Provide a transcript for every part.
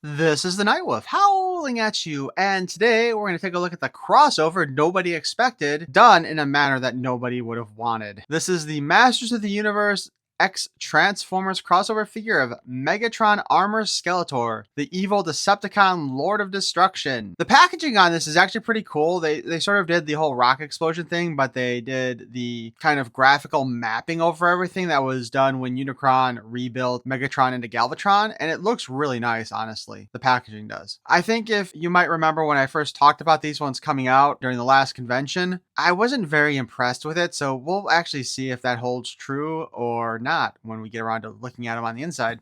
This is the Nightwolf howling at you, and today we're going to take a look at the crossover nobody expected, done in a manner that nobody would have wanted. This is the Masters of the Universe X Transformers crossover figure of Megatron Armor Skeletor, the evil Decepticon Lord of Destruction. The packaging on this is actually pretty cool. They sort of did the whole rock explosion thing, but they did the kind of graphical mapping over everything that was done when Unicron rebuilt Megatron into Galvatron, and it looks really nice, honestly. The packaging does. I think if you might remember when I first talked about these ones coming out during the last convention, I wasn't very impressed with it, so we'll actually see if that holds true or not when we get around to looking at them on the inside.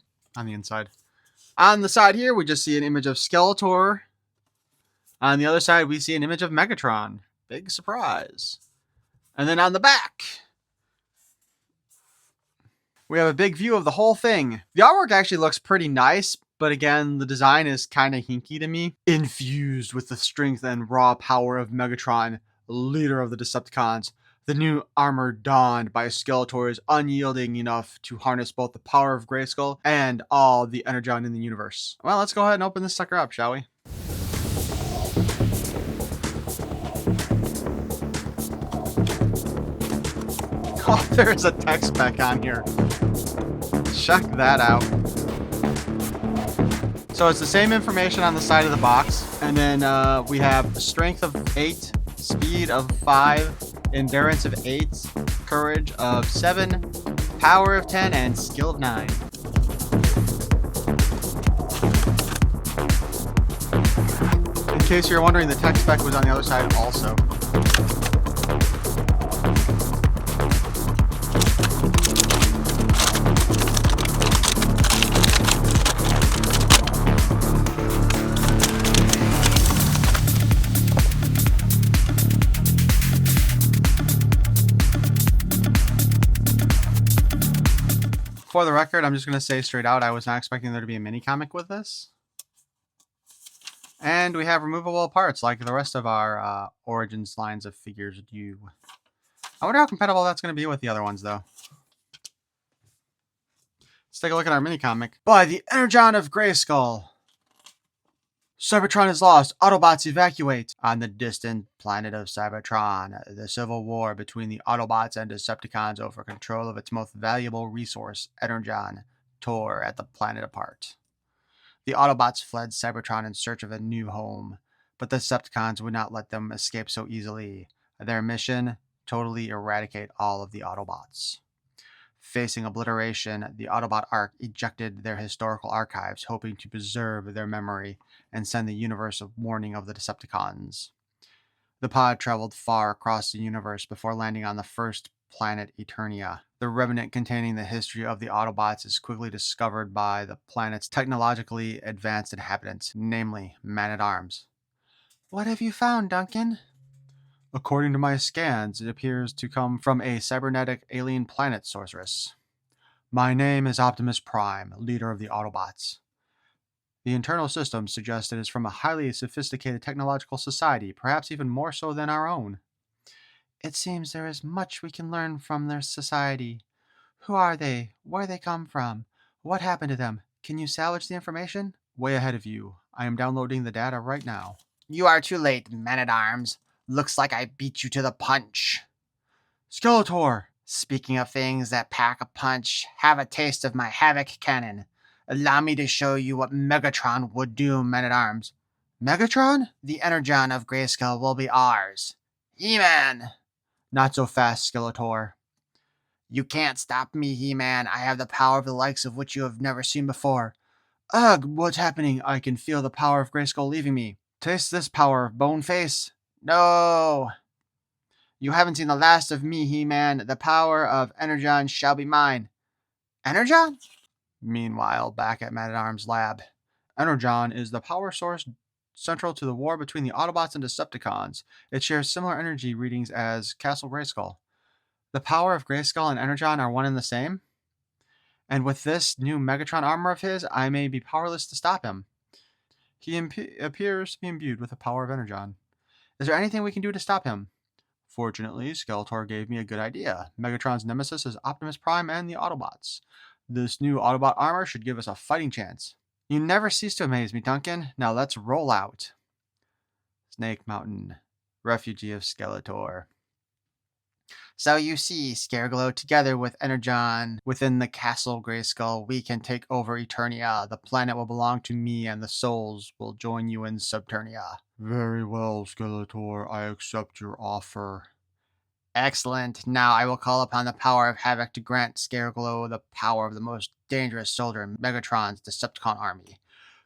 On the side here, we just see an image of Skeletor. On the other side, we see an image of Megatron. Big surprise. And then on the back, we have a big view of the whole thing. The artwork actually looks pretty nice, but again, the design is kind of hinky to me. Infused with the strength and raw power of Megatron, leader of the Decepticons, the new armor donned by Skeletor is unyielding enough to harness both the power of Grayskull and all the Energon in the universe. Well, let's go ahead and open this sucker up, shall we? Oh, there's a tech spec on here. Check that out. So it's the same information on the side of the box, and then we have strength of 8, speed of 5, endurance of 8, courage of 7, power of 10, and skill of 9. In case you're wondering, the tech spec was on the other side also. For the record, I'm just going to say straight out, I was not expecting there to be a mini comic with this. And we have removable parts like the rest of our Origins lines of figures do. I wonder how compatible that's going to be with the other ones, though. Let's take a look at our mini comic. By the Energon of Grayskull. Cybertron is lost. Autobots evacuate. On the distant planet of Cybertron, the civil war between the Autobots and Decepticons over control of its most valuable resource, Eternia, tore at the planet apart. The Autobots fled Cybertron in search of a new home, but the Decepticons would not let them escape so easily. Their mission? Totally eradicate all of the Autobots. Facing obliteration, the Autobot Ark ejected their historical archives, hoping to preserve their memory and send the universe a warning of the Decepticons. The pod traveled far across the universe before landing on the first planet, Eternia. The remnant containing the history of the Autobots is quickly discovered by the planet's technologically advanced inhabitants, namely Man-at-Arms. What have you found, Duncan? According to my scans, it appears to come from a cybernetic alien planet, sorceress. My name is Optimus Prime, leader of the Autobots. The internal systems suggest it is from a highly sophisticated technological society, perhaps even more so than our own. It seems there is much we can learn from their society. Who are they? Where they come from? What happened to them? Can you salvage the information? Way ahead of you. I am downloading the data right now. You are too late, Man-at-Arms. Looks like I beat you to the punch. Skeletor! Speaking of things that pack a punch, have a taste of my Havoc cannon. Allow me to show you what Megatron would do, Man-at-Arms. Megatron? The Energon of Grayskull will be ours. He-Man! Not so fast, Skeletor. You can't stop me, He-Man. I have the power of the likes of which you have never seen before. Ugh, what's happening? I can feel the power of Grayskull leaving me. Taste this power, Boneface. No! You haven't seen the last of me, He-Man. The power of Energon shall be mine. Energon? Meanwhile, back at Man-at-Arms' lab. Energon is the power source central to the war between the Autobots and Decepticons. It shares similar energy readings as Castle Grayskull. The power of Grayskull and Energon are one and the same? And with this new Megatron armor of his, I may be powerless to stop him. He appears to be imbued with the power of Energon. Is there anything we can do to stop him? Fortunately, Skeletor gave me a good idea. Megatron's nemesis is Optimus Prime and the Autobots. This new Autobot armor should give us a fighting chance. You never cease to amaze me, Duncan. Now let's roll out. Snake Mountain, refugee of Skeletor. So you see, Scareglow, together with Energon within the Castle Grayskull, we can take over Eternia. The planet will belong to me, and the souls will join you in Subternia. Very well, Skeletor. I accept your offer. Excellent. Now I will call upon the power of Havoc to grant Scareglow the power of the most dangerous soldier in Megatron's Decepticon army.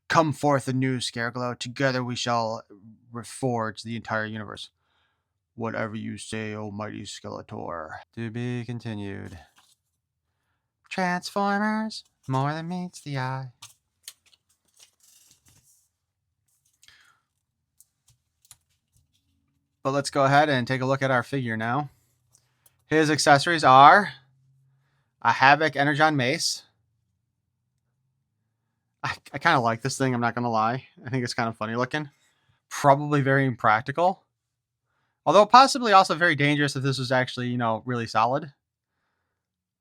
Come forth anew, Scareglow. Together we shall reforge the entire universe. Whatever you say, O mighty Skeletor. To be continued. Transformers, more than meets the eye. But let's go ahead and take a look at our figure now. His accessories are a Havoc Energon Mace. I kind of like this thing, I'm not going to lie. I think it's kind of funny looking. Probably very impractical. Although possibly also very dangerous if this was actually, you know, really solid.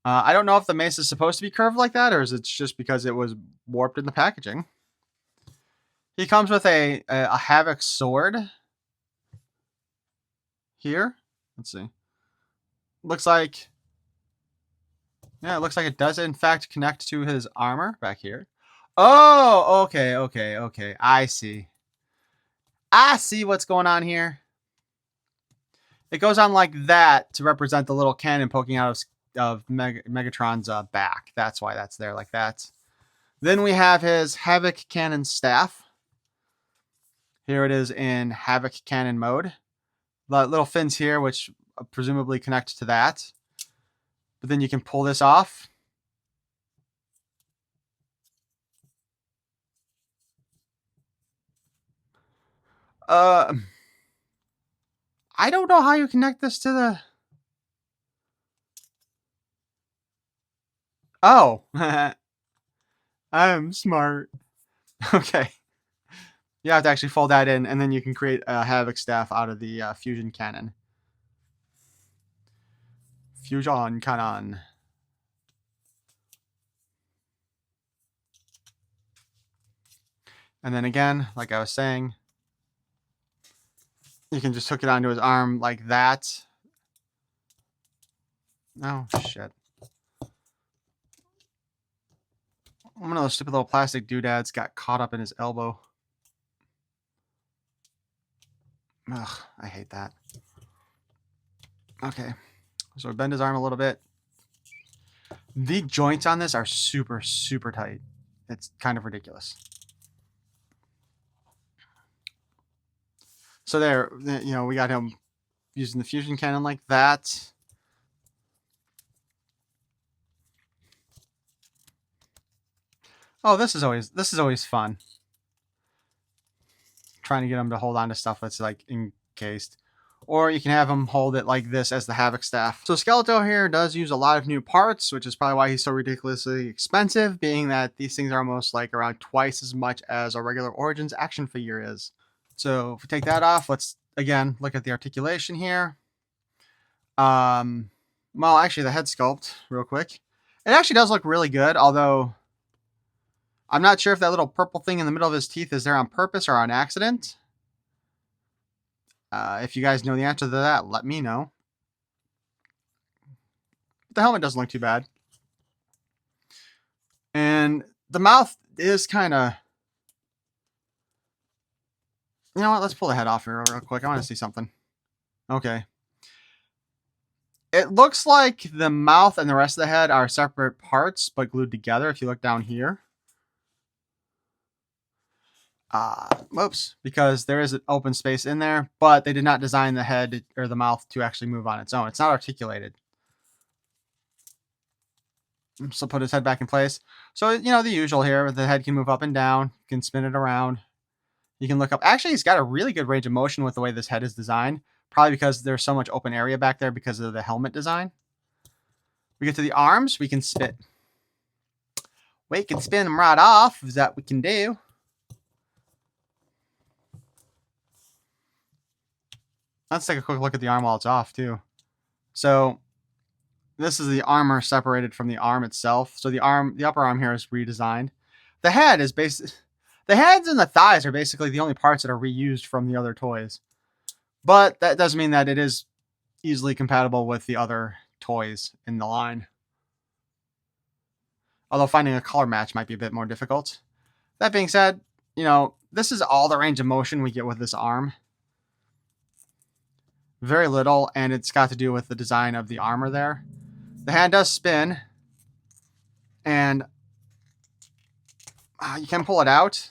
I don't know if the mace is supposed to be curved like that, or is it just because it was warped in the packaging. He comes with a Havoc sword. Here. Let's see. Looks like... Yeah, it looks like it does in fact connect to his armor back here. Oh, okay. I see. I see what's going on here. It goes on like that to represent the little cannon poking out of Megatron's back. That's why that's there like that. Then we have his Havoc Cannon Staff. Here it is in Havoc Cannon mode. The little fins here, which presumably connect to that. But then you can pull this off. I don't know how you connect this to the... Oh. I'm smart. Okay. You have to actually fold that in, and then you can create a Havoc Staff out of the Fusion Cannon. Fusion Cannon. And then again, like I was saying, you can just hook it onto his arm like that. Oh, shit. One of those stupid little plastic doodads got caught up in his elbow. Ugh, I hate that. Okay. So we bend his arm a little bit. The joints on this are super, super tight. It's kind of ridiculous. So there, you know, we got him using the fusion cannon like that. Oh, this is always fun. Trying to get him to hold on to stuff that's like encased. Or you can have him hold it like this as the Havoc Staff. So Skeletor here does use a lot of new parts, which is probably why he's so ridiculously expensive, being that these things are almost like around twice as much as a regular Origins action figure is. So if we take that off, let's again look at the articulation here. Well, actually the head sculpt, real quick. It actually does look really good, although I'm not sure if that little purple thing in the middle of his teeth is there on purpose or on accident. If you guys know the answer to that, let me know. The helmet doesn't look too bad. And the mouth is kind of... You know what? Let's pull the head off here real quick. I want to see something. Okay. It looks like the mouth and the rest of the head are separate parts, but glued together if you look down here. Whoops, because there is an open space in there, but they did not design the head or the mouth to actually move on its own. It's not articulated. So put his head back in place. So, you know, the usual here, the head can move up and down, you can spin it around. You can look up. Actually, he's got a really good range of motion with the way this head is designed. Probably because there's so much open area back there because of the helmet design. We get to the arms, we can spin. We can spin them right off, is that we can do. Let's take a quick look at the arm while it's off, too. So, this is the armor separated from the arm itself. So the upper arm here is redesigned. The head is the heads and the thighs are basically the only parts that are reused from the other toys. But that does mean that it is easily compatible with the other toys in the line. Although finding a color match might be a bit more difficult. That being said, this is all the range of motion we get with this arm. Very little, and it's got to do with the design of the armor there. The hand does spin, and you can pull it out,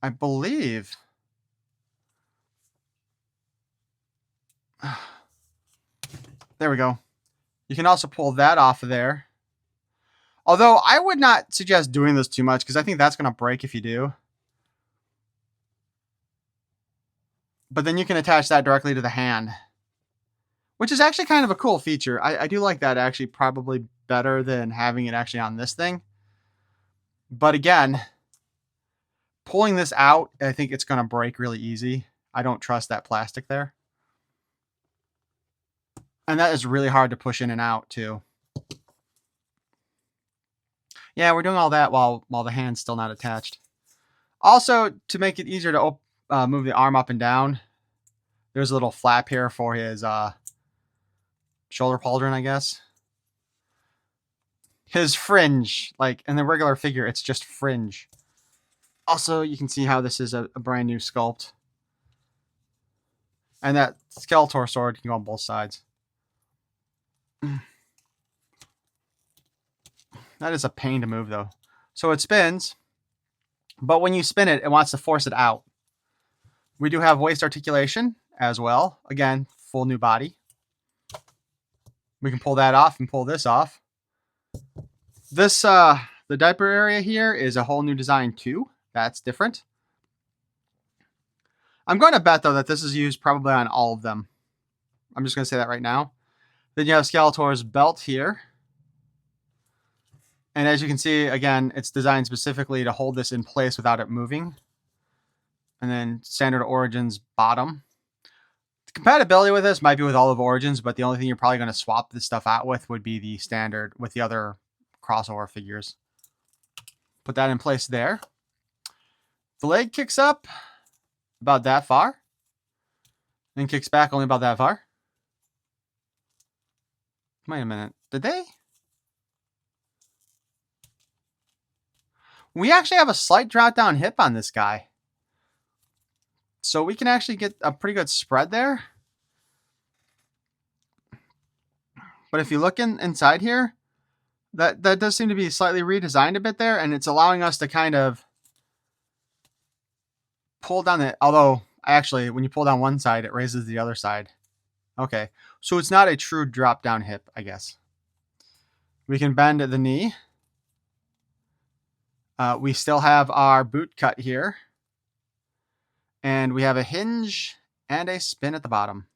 I believe. There we go. You can also pull that off of there. Although I would not suggest doing this too much because I think that's going to break if you do. But then you can attach that directly to the hand, which is actually kind of a cool feature. I do like that actually probably better than having it actually on this thing. But again, pulling this out, I think it's going to break really easy. I don't trust that plastic there. And that is really hard to push in and out too. Yeah, we're doing all that while the hand's still not attached. Also, to make it easier to move the arm up and down, there's a little flap here for his shoulder pauldron, I guess. His fringe, like in the regular figure, it's just fringe. Also, you can see how this is a brand new sculpt. And that Skeletor sword can go on both sides. That is a pain to move, though. So it spins, but when you spin it, it wants to force it out. We do have waist articulation as well. Again, full new body. We can pull that off and pull this off. This, the diaper area here is a whole new design too. That's different. I'm going to bet, though, that this is used probably on all of them. I'm just going to say that right now. Then you have Skeletor's belt here. And as you can see, again, it's designed specifically to hold this in place without it moving. And then Standard Origins bottom. The compatibility with this might be with all of Origins, but the only thing you're probably going to swap this stuff out with would be the standard with the other crossover figures. Put that in place there. The leg kicks up about that far. Then kicks back only about that far. Wait a minute. Did they? We actually have a slight drop down hip on this guy. So we can actually get a pretty good spread there. But if you look inside here, that does seem to be slightly redesigned a bit there. And it's allowing us to kind of pull down the... Although, actually, when you pull down one side, it raises the other side. Okay. So it's not a true drop down hip, I guess. We can bend the knee. We still have our boot cut here. And we have a hinge and a spin at the bottom.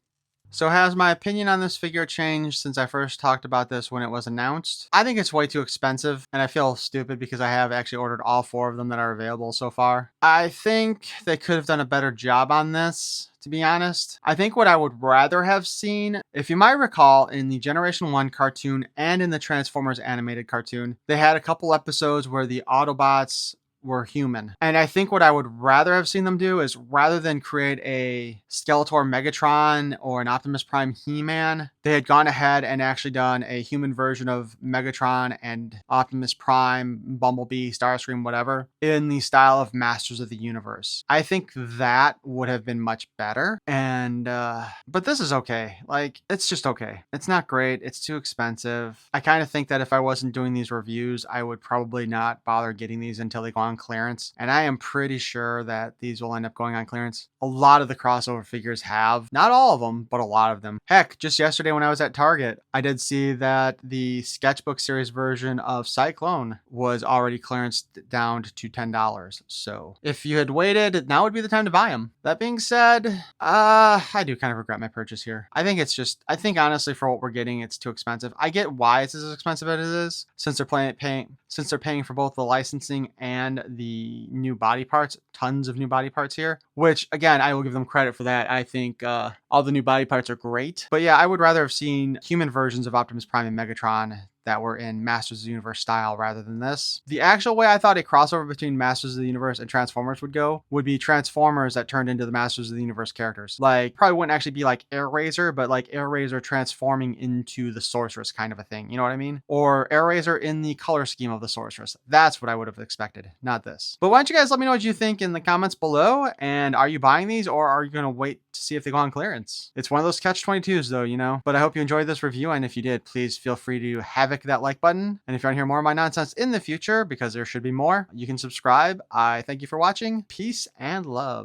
So has my opinion on this figure changed since I first talked about this when it was announced? I think it's way too expensive, and I feel stupid because I have actually ordered all 4 of them that are available so far. I think they could have done a better job on this, to be honest. I think what I would rather have seen, if you might recall, in the Generation 1 cartoon and in the Transformers animated cartoon, they had a couple episodes where the Autobots were human. And I think what I would rather have seen them do is, rather than create a Skeletor Megatron or an Optimus Prime He-Man, they had gone ahead and actually done a human version of Megatron and Optimus Prime, Bumblebee, Starscream, whatever, in the style of Masters of the Universe. I think that would have been much better. And, but this is okay. Like, it's just okay. It's not great. It's too expensive. I kind of think that if I wasn't doing these reviews, I would probably not bother getting these until they go on clearance. And I am pretty sure that these will end up going on clearance. A lot of the crossover figures have. Not all of them, but a lot of them. Heck, just yesterday when I was at Target, I did see that the Sketchbook series version of Cyclone was already clearanced down to $10. So if you had waited, now would be the time to buy them. That being said, I do kind of regret my purchase here. I think honestly for what we're getting, it's too expensive. I get why it's as expensive as it is, since they're paying for both the licensing and the new body parts, tons of new body parts here, which again, I will give them credit for that. I think all the new body parts are great, but yeah, I would rather have seen human versions of Optimus Prime and Megatron that were in Masters of the Universe style rather than this. The actual way I thought a crossover between Masters of the Universe and Transformers would go would be Transformers that turned into the Masters of the Universe characters. Like, probably wouldn't actually be like Air Razor, but like Air Razor transforming into the Sorceress kind of a thing. You know what I mean? Or Air Razor in the color scheme of the Sorceress. That's what I would have expected, not this. But why don't you guys let me know what you think in the comments below? And are you buying these, or are you going to wait to see if they go on clearance? It's one of those catch-22s though, you know? But I hope you enjoyed this review, and if you did, please feel free to havoc that like button. And if you want to hear more of my nonsense in the future, because there should be more, you can subscribe. I thank you for watching. Peace and love.